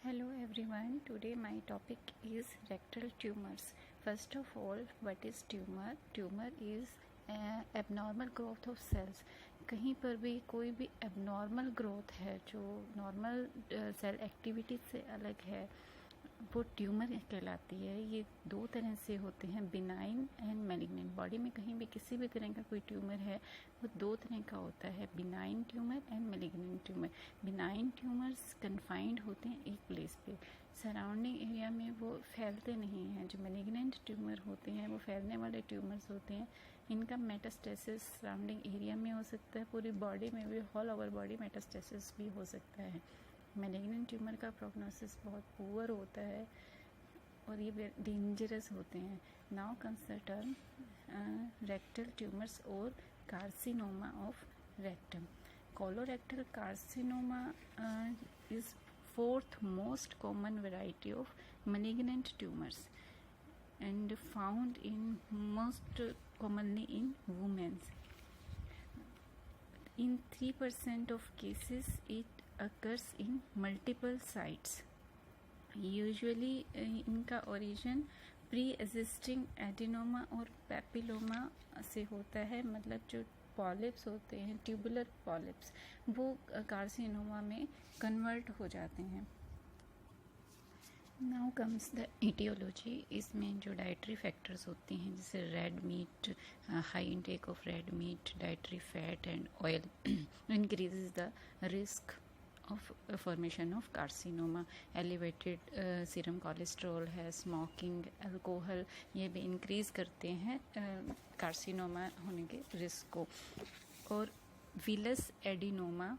Hello everyone, today my topic is rectal tumors. First of all, what is tumor? Tumor is abnormal growth of cells. कहीं पर भी कोई भी abnormal growth है जो normal cell activity से अलग है वो ट्यूमर कहलाती है। ये दो तरह से होते हैं, बिनाइन एंड मैलिग्नेंट। बॉडी में कहीं भी किसी भी तरह का कोई ट्यूमर है वो दो तरह का होता है, benign tumour and malignant tumour. Benign tumours confined होते हैं एक प्लेस पे, सराउंडिंग एरिया में वो फैलते नहीं हैं। जो मैलिग्नेंट ट्यूमर होते हैं वो फैलने वाले ट्यूमर्स होते हैं। इनका मेटास्टेसिस सराउंडिंग एरिया में हो सकता है, पूरी बॉडी में भी, ऑल ओवर बॉडी मेटास्टेसिस भी हो सकता है। मैलिग्नेंट ट्यूमर का प्रोग्नोसिस बहुत पुअर होता है और ये डेंजरस होते हैं। Now comes the term rectal tumours और carcinoma of rectum. Colorectal carcinoma is fourth most common variety of malignant tumors and found in most commonly in women. In 3% of cases it occurs in multiple sites. Usually इनका origin pre-existing adenoma और papilloma से होता है, मतलब जो polyps होते हैं, tubular polyps, वो कार्सिनोमा में कन्वर्ट हो जाते हैं। Now comes the aetiology. इसमें जो डाइटरी फैक्टर्स होते हैं जैसे red meat, high intake of red meat, dietary fat and oil increases the risk of formation of carcinoma. Elevated serum cholesterol है, स्मोकिंग, अल्कोहल, ये भी इंक्रीज़ करते हैं कार्सिनोमा होने के रिस्क को। और विलस एडिनोमा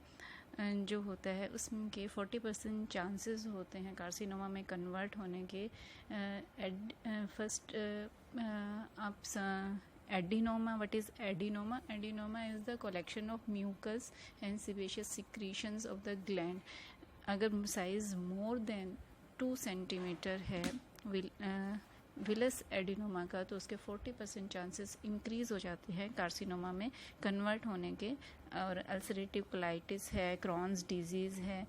जो होता है उसमें के 40% चांसेस होते हैं कार्सिनोमा में कन्वर्ट होने के। फर्स्ट आप adenoma. What is adenoma? Adenoma is the collection of mucus and sebaceous secretions of the gland. अगर साइज मोर देन 2 सेंटीमीटर है विलस एडिनोमा का तो उसके 40% चांसेस इंक्रीज हो जाते हैं कार्सिनोमा में कन्वर्ट होने के। और अल्सरेटिव कोलाइटिस है, क्रॉन्स डिजीज़ है,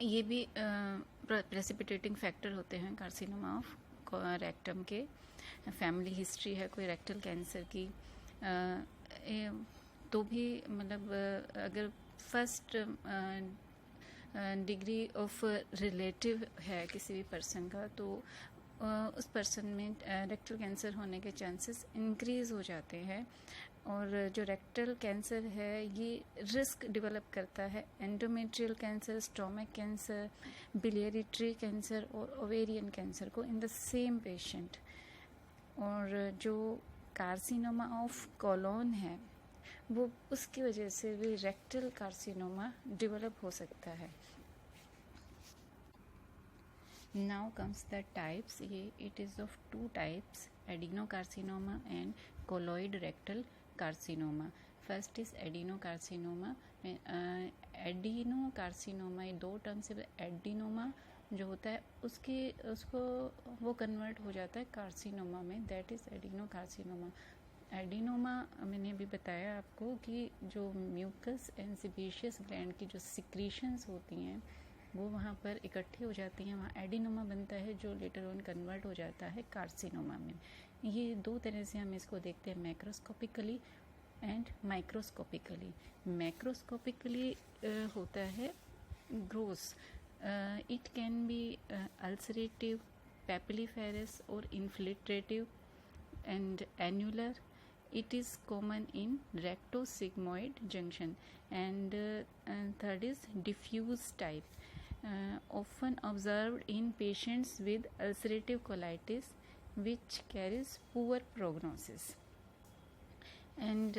ये भी प्रेसिपिटेटिंग फैक्टर होते हैं कार्सिनोमा ऑफ रेक्टम के। फैमिली हिस्ट्री है कोई रेक्टल कैंसर की तो भी, मतलब अगर फर्स्ट डिग्री ऑफ रिलेटिव है किसी भी पर्सन का तो उस पर्सन में रेक्टल कैंसर होने के चांसेस इंक्रीज़ हो जाते हैं। और जो रेक्टल कैंसर है ये रिस्क डेवलप करता है endometrial cancer, stomach cancer, biliary tree cancer और ओवेरियन कैंसर को इन द सेम पेशेंट। और जो कार्सिनोमा ऑफ कोलोन है वो उसकी वजह से भी रेक्टल कार्सिनोमा डेवलप हो सकता है। Now comes the types. ये it is of 2 types, adenocarcinoma and colloid rectal carcinoma. First is adenocarcinoma. Adenocarcinoma ये 2 टर्म से, एडिनोमा जो होता है उसको वो कन्वर्ट हो जाता है कार्सिनोमा में, दैट इज़ एडिनोकार्सिनोमा। एडिनोमा मैंने अभी बताया आपको कि जो म्यूकस एंड सेबेशियस ग्लैंड की जो सिक्रीशंस होती हैं वो वहाँ पर इकट्ठी हो जाती हैं, वहाँ एडिनोमा बनता है जो लेटर ऑन कन्वर्ट हो जाता है कार्सिनोमा में। ये 2 तरह से हम इसको देखते हैं, मैक्रोस्कोपिकली एंड माइक्रोस्कोपिकली। मैक्रोस्कोपिकली होता है gross, it can be ulcerative, papillaceous or infiltrative and annular. It is common in rectosigmoid junction. And third is diffuse type, often observed in patients with ulcerative colitis which carries poor prognosis. And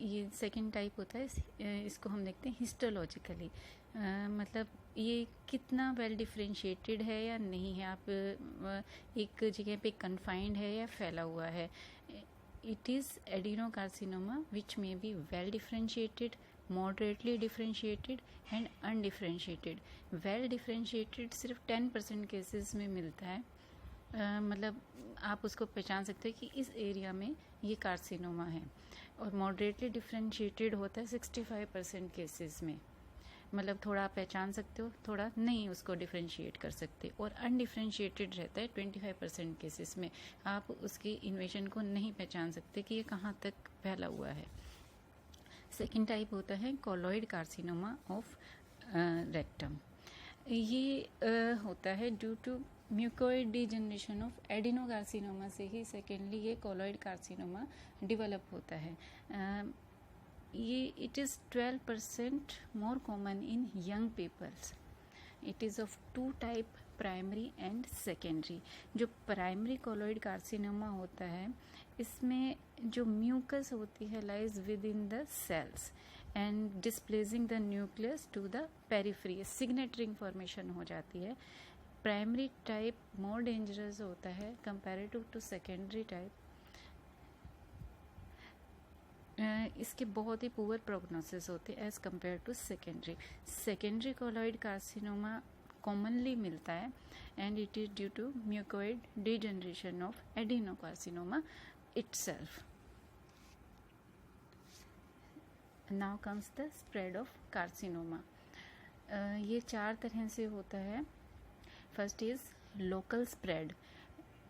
ये second type होता है, इसको हम देखते हैं histologically, मतलब ये कितना वेल डिफ्रेंशिएटेड है या नहीं है, आप एक जगह पे कन्फाइंड है या फैला हुआ है। It is adenocarcinoma which may be well differentiated, moderately differentiated and undifferentiated. Well differentiated सिर्फ 10% केसेस में मिलता है, मतलब आप उसको पहचान सकते हैं कि इस एरिया में ये कार्सिनोमा है। और मॉडरेटली डिफ्रेंशिएटेड होता है 65% केसेस में। मतलब थोड़ा आप पहचान सकते हो, थोड़ा नहीं उसको डिफ्रेंशिएट कर सकते, और अनडिफ्रेंशिएटेड रहता है 25% केसेस में। आप उसकी इन्वेजन को नहीं पहचान सकते कि ये कहाँ तक फैला हुआ है। सेकेंड टाइप होता है कोलॉइड कार्सिनोमा ऑफ रेक्टम। ये होता है due to mucoid degeneration of adenocarcinoma से ही सेकेंडली ये कोलॉइड कार्सिनोमा डेवलप होता है। ये it is 12% more common in young peoples. It is of two type, primary and secondary. जो प्राइमरी कोलॉइड कार्सिनोमा होता है, इसमें जो म्यूकस होती है lies within the cells and displacing the nucleus to the periphery, signet ring formation हो जाती है। प्राइमरी टाइप मोर डेंजरस होता है कंपैरेटिव टू सेकेंडरी टाइप। इसके बहुत ही पुअर प्रोग्नोसिस होते हैं as compare to secondary. Secondary colloid carcinoma commonly मिलता है and it is due to mucoid degeneration of adenocarcinoma itself. Now comes the spread of carcinoma. ये 4 तरह से होता है। First is local spread.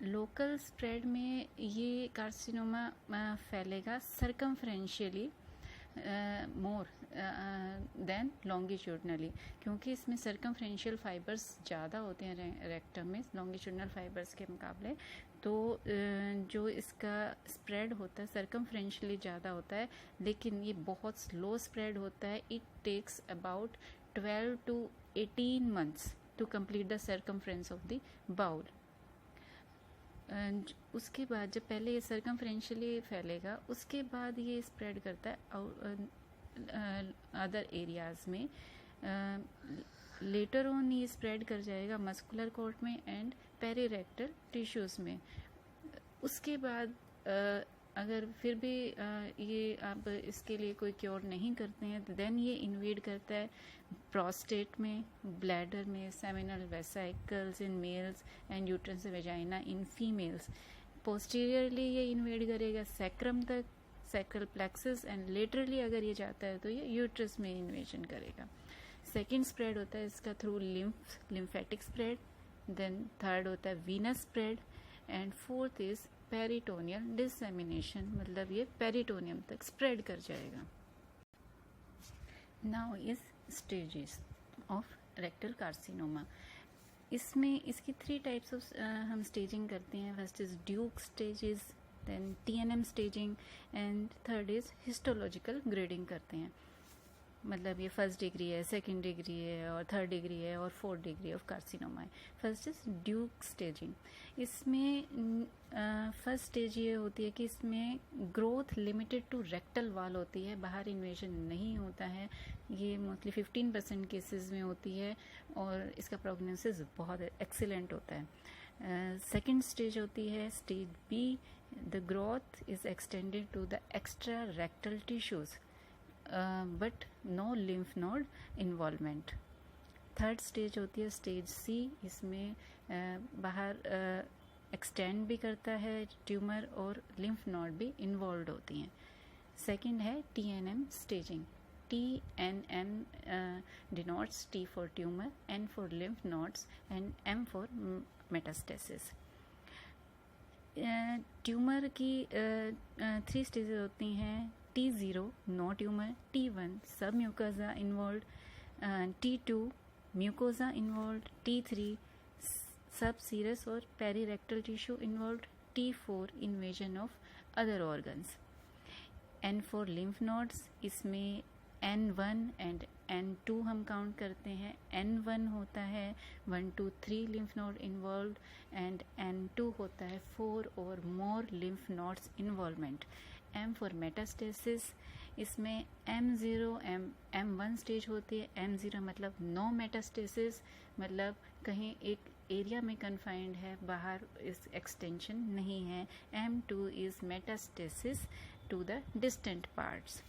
Local spread में ये कार्सिनोमा फैलेगा सर्कमफ्रेंशियली मोर देन लॉन्गिट्यूडनली, क्योंकि इसमें सर्कमफ्रेंशियल फाइबर्स ज़्यादा होते हैं रेक्टम में लॉन्गिट्यूडनल फाइबर्स के मुकाबले। तो जो इसका स्प्रेड होता है सर्कमफ्रेंशियली ज़्यादा होता है, लेकिन ये बहुत स्लो स्प्रेड होता है। It takes about 12 to 18 months to complete the circumference of the bowel. उसके बाद जब पहले ये सर्कमफ्रेंशियली फैलेगा, उसके बाद ये स्प्रेड करता है अदर एरियाज में। लेटर ऑन ये स्प्रेड कर जाएगा मस्कुलर कॉर्ड में एंड पेरीरेक्टल टिश्यूज में। उसके बाद अगर फिर भी ये आप इसके लिए कोई क्योर नहीं करते हैं, तो देन ये इन्वेड करता है प्रोस्टेट में, ब्लैडर में, seminal vesicles in males and uterus vagina in females. Posteriorly ये इन्वेड करेगा सैक्रम तक, सैक्रल प्लेक्सस, एंड लेटरली अगर ये जाता है तो ये यूट्रस में इन्वेजन करेगा। सेकेंड स्प्रेड होता है इसका through lymphatic spread, then third होता है venous spread, and fourth is peritoneal dissemination, मतलब ये पेरिटोनियम तक स्प्रेड कर जाएगा। Now is stages of rectal carcinoma. इसमें इसकी 3 टाइप्स ऑफ हम स्टेजिंग करते हैं। First is Duke stages, then TNM staging, and third is histological grading करते हैं। मतलब ये फर्स्ट डिग्री है, सेकंड डिग्री है, और थर्ड डिग्री है, और फोर्थ डिग्री ऑफ कार्सिनोमा है। First is Duke staging. इसमें फर्स्ट स्टेज ये होती है कि इसमें ग्रोथ लिमिटेड टू रेक्टल वाल होती है, बाहर इन्वेजन नहीं होता है। ये मोस्टली 15% केसेस में होती है और इसका प्रोग्नोसिस बहुत एक्सीलेंट होता है। सेकेंड स्टेज होती है stage B, the growth is extended to the extra rectal tissues but no lymph node involvement. Third stage होती है स्टेज C, इसमें बाहर एक्सटेंड भी करता है ट्यूमर और लिम्फ नोड भी इन्वॉल्व होती हैं। सेकंड है TNM staging. TNM denotes T for tumor, N for lymph nodes and M for metastasis। Tumour की 3 स्टेजेस होती हैं। T0 नो ट्यूमर, T1 सब mucosa involve, T2 mucosa involve, T3 subserous और perirectal tissue involve, T4 invasion of other organs. N for lymph nodes, इसमें N1 and N2 हम count करते हैं। N1 होता है 1 to 3 lymph node involve, and N2 होता है 4 और more lymph nodes involvement. M for metastasis, इसमें M1 स्टेज होती है। M0 मतलब नो मेटास्टेसिस, मतलब कहीं एक एरिया में कन्फाइंड है, बाहर इस एक्सटेंशन नहीं है। M2 is metastasis to the distant parts.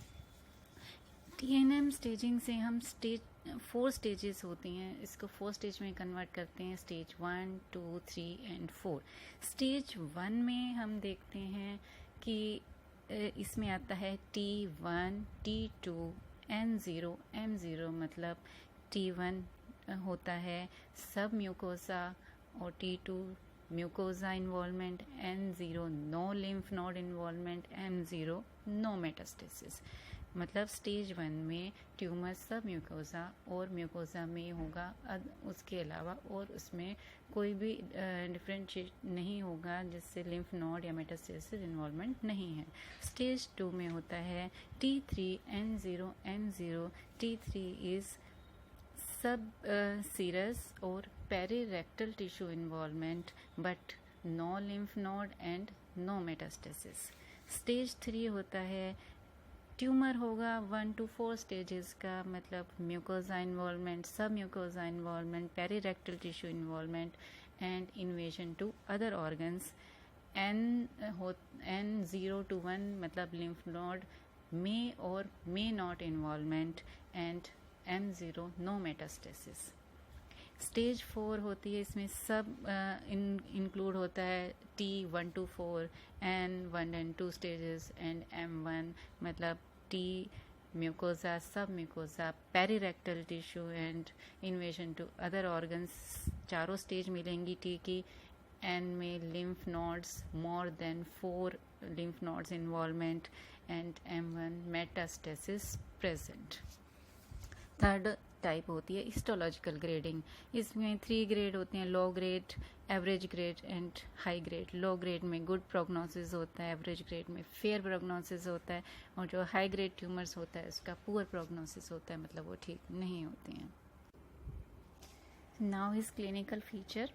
TNM staging से हम 4 स्टेजेस होती हैं, इसको 4 स्टेज में कन्वर्ट करते हैं, स्टेज 1, 2, 3 एंड 4। स्टेज 1 में हम देखते हैं कि इसमें आता है T1, T2, N0, M0, मतलब T1 होता है सब म्यूकोसा और T2 mucosa involvement, N0 no lymph node involvement, M0 no metastasis. मतलब स्टेज 1 में ट्यूमर सब म्यूकोसा और म्यूकोसा में होगा, उसके अलावा और उसमें कोई भी डिफरेंशिएट नहीं होगा जिससे लिम्फ नोड या मेटास्टेसिस इन्वॉल्वमेंट नहीं है। स्टेज 2 में होता है T3 N0 M0, T3 is subserous और perirectal tissue involvement but no lymph node and no metastasis. Stage 3 होता है ट्यूमर होगा 1 to 4 स्टेजेस का, मतलब mucosa involvement, submucosa involvement, perirectal tissue involvement and invasion to other organs. N0 to 1 मतलब lymph node में और may not involvement and M0 no metastasis. Stage 4 होती है, इसमें सब इंक्लूड होता है T1 to 4, N1 and 2 stages and M1 मतलब T mucosa, submucosa, perirectal tissue and invasion to other organs. चारों स्टेज मिलेंगी T की। N में lymph nodes more than 4 lymph nodes involvement and M1 metastasis present. Third type होती है histological grading. इसमें 3 grade होते हैं, low grade, average grade and high grade. Low grade में गुड प्रोग्नोसिस होता है, एवरेज ग्रेड में फेयर प्रोग्नोसिस होता है, और जो हाई ग्रेड ट्यूमर्स होता है उसका पुअर प्रोग्नोसिस होता है, मतलब वो ठीक नहीं होते हैं। Now his clinical feature,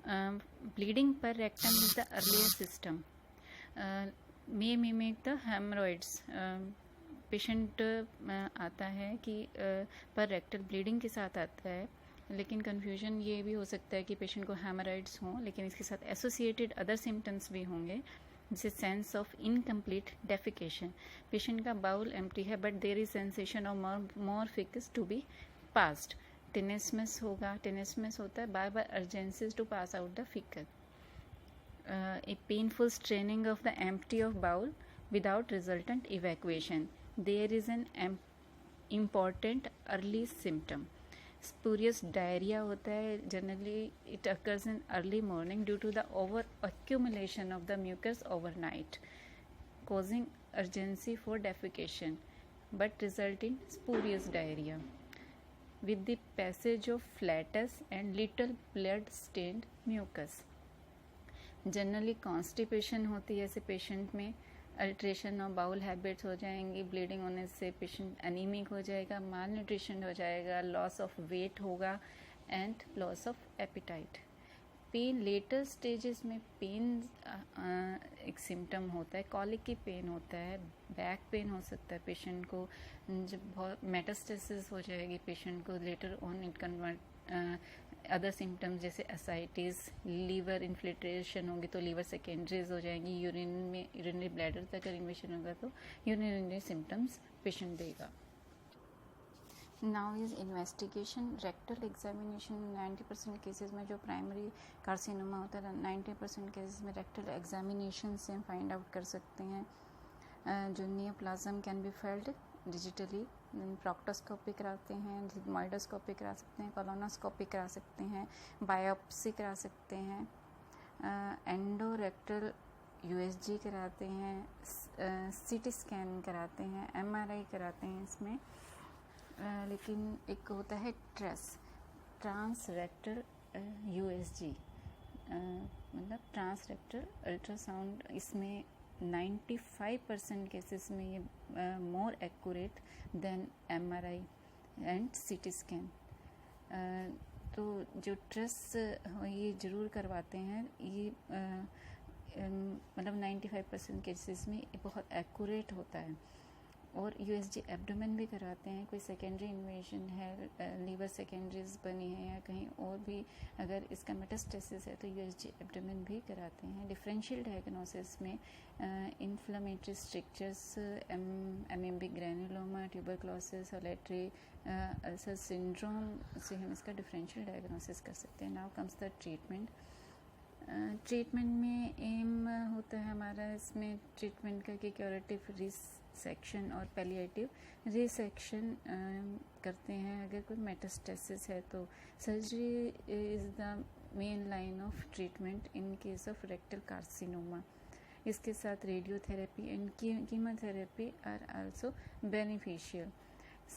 bleeding per rectum is the earliest system, may mimic the haemorrhoids. Patient आता है कि पर रेक्टल ब्लीडिंग के साथ आता है, लेकिन कन्फ्यूजन ये भी हो सकता है कि पेशेंट को हेमरॉइड्स हों, लेकिन इसके साथ एसोसिएटेड अदर सिम्टम्स भी होंगे, जैसे sense of incomplete defecation. Patient का बाउल एम्प्टी है but there is sensation of more faeces to be passed. Tenesmus होगा, टेनिसमस होता है by by urgencies to pass out the faeces. A painful straining of the empty of bowel without resultant evacuation. There is an important early symptom. Spurious diarrhea होता है, generally it occurs in early morning due to the over accumulation of the mucus overnight, causing urgency for defecation, but result in spurious diarrhea with the passage of flatus and little blood stained mucus. Generally constipation होती है ऐसे patient में, alteration और bowl habits हो जाएंगी, bleeding होने से patient anaemic हो जाएगा, माल न्यूट्रिशन हो जाएगा, लॉस ऑफ वेट होगा and loss of appetite. Pain later stages में पेन एक सिम्टम होता है, कॉलिक की पेन होता है, बैक पेन हो सकता है पेशेंट को। जब बहुत मेटास्टेसिस हो जाएगी पेशेंट को, later on it convert other symptoms जैसे एसाइटिस, लीवर इन्फिल्ट्रेशन होंगे तो लीवर सेकेंडरीज हो जाएंगी, यूरिन में यूरिनरी ब्लैडर तक अगर इन्वेशन होगा तो यूरिनरी सिम्टम्स पेशेंट देगा। Now is investigation, rectal examination. 90% cases में जो प्राइमरी कार्सिनोमा होता है 90% केसेस में रेक्टल एग्जामिनेशन से हम फाइंड आउट कर सकते हैं। जो neoplasm can be failed digitally, proctoscopy कराते हैं, लिग्मोइडोस्कोपी करा सकते हैं, कोलोनोस्कोपी करा सकते हैं, बायोप्सी करा सकते हैं, एंडोरेक्टल USG कराते हैं, CT स्कैन कराते हैं, MRI कराते हैं इसमें। लेकिन एक होता है ट्रांस रेक्टल USG, मतलब ट्रांस रेक्टल अल्ट्रासाउंड। इसमें 95% केसेस में ये more accurate then MRI and CT scan. तो जो ट्रस्ट ये ज़रूर करवाते हैं, ये मतलब 95% केसेस में ये बहुत एक्यूरेट होता है। और USG एब्डोमेन भी कराते हैं, कोई सेकेंडरी इन्वेजन है, लीवर सेकेंडरीज बनी है या कहीं और भी अगर इसका मेटास्टेसिस है तो USG एब्डोमेन भी कराते हैं। डिफरेंशियल डायग्नोसिस में inflammatory structures, amoebic granuloma, tuberculosis, hereditary ulcer syndrome से हम इसका डिफरेंशियल डायग्नोसिस कर सकते हैं। Now comes the treatment. Treatment में एम होता है हमारा इसमें ट्रीटमेंट का कि क्यूरेटिव सेक्शन और पैलिएटिव रिसेक्शन करते हैं अगर कोई मेटास्टेसिस है तो। Surgery is the main line of treatment in case of rectal carcinoma. इसके साथ radiotherapy and chemotherapy are also beneficial.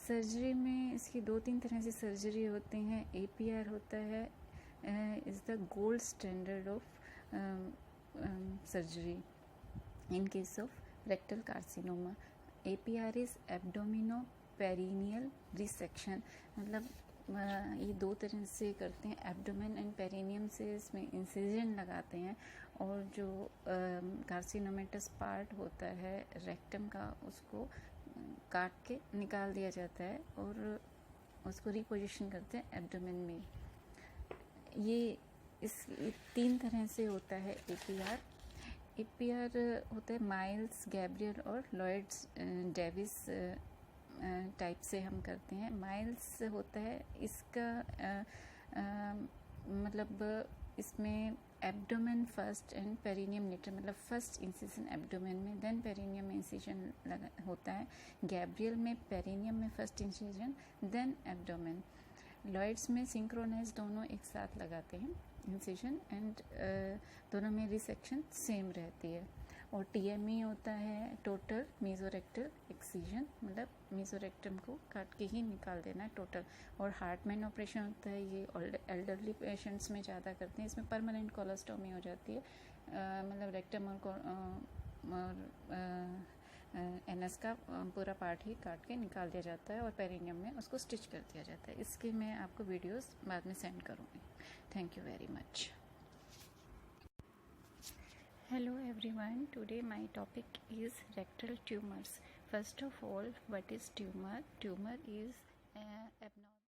Surgery में इसकी 2-3 तरह से सर्जरी होती हैं। APR होता है is the gold standard of surgery in case of rectal carcinoma. APR is abdominoperineal resection, मतलब ये 2 तरह से करते हैं। एब्डोमेन एंड पेरिनियम से इसमें इंसिजन लगाते हैं और जो कार्सिनोमेटस पार्ट होता है रेक्टम का उसको काट के निकाल दिया जाता है और उसको रिपोजिशन करते हैं एब्डोमेन में। ये 3 तरह से होता है APR। APR होता है माइल्स, गैब्रियल और लॉयड्स डेविस टाइप से हम करते हैं। माइल्स होता है इसका मतलब इसमें abdomen first and perineum later, मतलब फर्स्ट इंसिजन एब्डोमेन में देन पेरिनियम में इंसिजन होता है। गैब्रियल में पेरिनियम में first incision then abdomen. Lloyds में सिंक्रोनाइज दोनों एक साथ लगाते हैं इंसिजन एंड दोनों में रिसेक्शन सेम रहती है। और TME होता है टोटल मीजोरेक्टल एक्सीजन, मतलब मीजोरेक्टम को काट के ही निकाल देना है टोटल। और हार्टमैन ऑपरेशन होता है, ये एल्डरली पेशेंट्स में ज़्यादा करते हैं। इसमें परमानेंट कोलोस्टोमी हो जाती है, मतलब रेक्टम और एनएस का पूरा पार्ट ही काट के निकाल दिया जाता है और पेरिनियम में उसको स्टिच कर दिया जाता है। इसके मैं आपको वीडियोस बाद में सेंड करूँगी। Thank you very much. Hello everyone, today my topic is rectal tumors. First of all, what is tumor? Tumor is abnormal